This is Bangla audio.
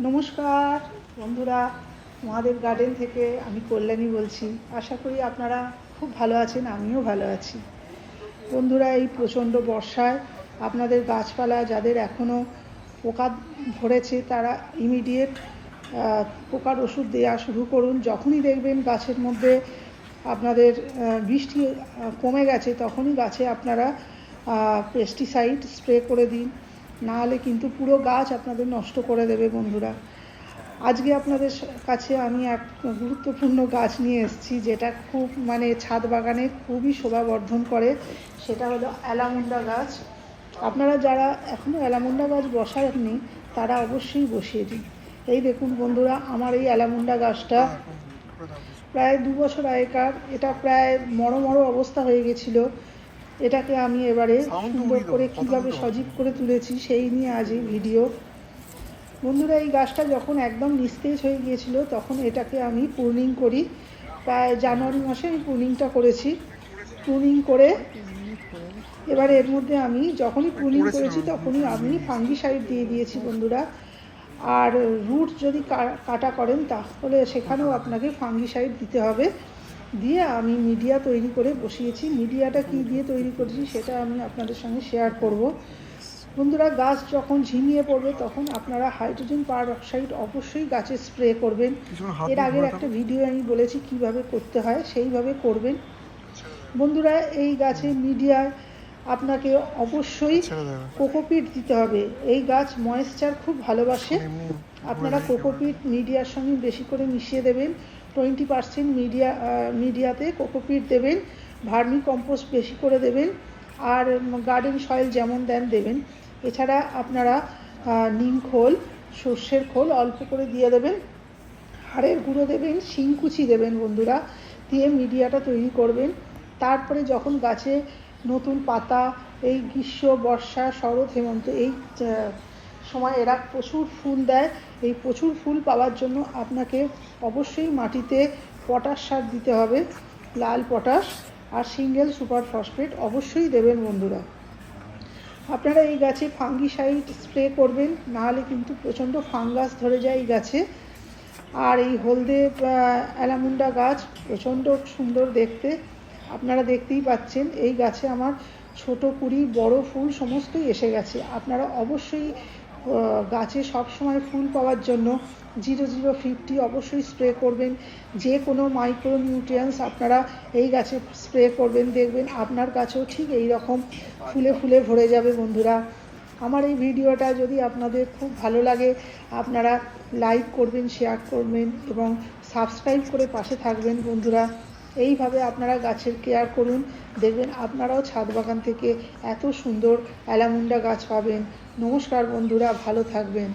নমস্কার বন্ধুরা, মহাদেব গার্ডেন থেকে আমি কল্যাণী বলছি। আশা করি আপনারা খুব ভালো আছেন, আমিও ভালো আছি। বন্ধুরা, এই প্রচণ্ড বর্ষায় আপনাদের গাছপালা যাদের এখনও পোকা ধরেছে তারা ইমিডিয়েট পোকার ওষুধ দেওয়া শুরু করুন। যখনই দেখবেন গাছের মধ্যে আপনাদের বৃষ্টি কমে গেছে তখনই গাছে আপনারা পেস্টিসাইড স্প্রে করে দিন, নাহলে কিন্তু পুরো গাছ আপনাদের নষ্ট করে দেবে। বন্ধুরা, আজকে আপনাদের কাছে আমি এক গুরুত্বপূর্ণ গাছ নিয়ে এসেছি, যেটা খুব ছাদ বাগানে খুবই শোভাবর্ধন করে। সেটা হলো অ্যালামুন্ডা গাছ। আপনারা যারা এখনও অ্যালামুন্ডা গাছ বসাননি তারা অবশ্যই বসিয়ে দিন। এই দেখুন বন্ধুরা, আমার এই অ্যালামুন্ডা গাছটা প্রায় 2 বছর আগেকার। এটা প্রায় মরো অবস্থা হয়ে গেছিলো। এটাকে আমি এবারে সুন্দর করে কীভাবে সজীব করে তুলেছি সেই নিয়ে আজ এই ভিডিও। বন্ধুরা, এই গাছটা যখন একদম নিস্তেজ হয়ে গিয়েছিল তখন এটাকে আমি প্রুনিং করি। প্রায় জানুয়ারি মাসে আমি প্রুনিংটা করেছি। প্রুনিং করে এবারে এর মধ্যে আমি যখনই প্রুনিং করেছি তখনই আমি ফাঙ্গিসাইড দিয়ে দিয়েছি বন্ধুরা। আর রুট যদি কাটা করেন তাহলে সেখানেও আপনাকে ফাঙ্গিসাইড দিতে হবে। দিয়ে আমি মিডিয়া তৈরি করে বসিয়েছি। মিডিয়াটা কি দিয়ে তৈরি করেছি সেটা আমি আপনাদের সঙ্গে শেয়ার করব। বন্ধুরা, গাছ যখন ঝিমিয়ে পড়বে তখন আপনারা হাইড্রোজেন পারঅক্সাইড অবশ্যই গাছে স্প্রে করবেন। এর আগের একটা ভিডিও আমি বলেছি কিভাবে করতে হয়, সেইভাবে করবেন। বন্ধুরা, এই গাছে মিডিয়ায় আপনাকে অবশ্যই কোকোপিট দিতে হবে। এই গাছ ময়েশ্চার খুব ভালোবাসে। আপনারা কোকোপিট মিডিয়ার সঙ্গে বেশি করে মিশিয়ে দেবেন। 20% মিডিয়াতে কোকোপিট দেবেন। ভার্মি কম্পোস্ট বেশি করে দেবেন। আর গার্ডেন সয়েল যেমন দেবেন। এছাড়া আপনারা নিম খোল, সর্ষের খোল অল্প করে দিয়ে দেবেন। হাড়ের গুঁড়ো দেবেন, শিংকুচি দেবেন বন্ধুরা। দিয়ে মিডিয়াটা তৈরি করবেন। তারপরে যখন গাছে নতুন পাতা, এই গ্রীষ্ম, বর্ষা, শরৎ, হেমন্ত এই সময় এরা প্রচুর ফুল দেয়। এই প্রচুর ফুল পাওয়ার জন্য আপনাকে অবশ্যই মাটিতে পটাশ সার দিতে হবে, লাল পটাশ আর সিঙ্গেল সুপার ফসফেট অবশ্যই দেবেন বন্ধুরা। আপনারা এই গাছে ফাঙ্গিসাইড স্প্রে করবেন, নাহলে কিন্তু প্রচণ্ড ফাঙ্গাস ধরে যায় এই গাছে। আর এই হলদে অ্যালামুন্ডা গাছ প্রচণ্ড সুন্দর দেখতে, আপনারা দেখতেই পাচ্ছেন। এই গাছে আমার ছোট কুড়ি, বড় ফুল সমস্তই এসে গেছে। আপনারা অবশ্যই গাছে সবসময় ফুল পাওয়ার জন্য 0050 অবশ্যই স্প্রে করবেন। যে কোনো মাইক্রো নিউট্রিয়েন্টস আপনারা এই গাছে স্প্রে করবেন, দেখবেন আপনার গাছেও ঠিক এই রকম ফুলে ফুলে ভরে যাবে। বন্ধুরা, আমার এই ভিডিওটা যদি আপনাদের খুব ভালো লাগে আপনারা লাইক করবেন, শেয়ার করবেন এবং সাবস্ক্রাইব করে পাশে থাকবেন। বন্ধুরা, এইভাবে আপনারা গাছের কেয়ার করুন, দেখবেন আপনারাও ছাদ বাগান থেকে এত সুন্দর অ্যালামুন্ডা গাছ পাবেন। নমস্কার বন্ধুরা, ভালো থাকবেন।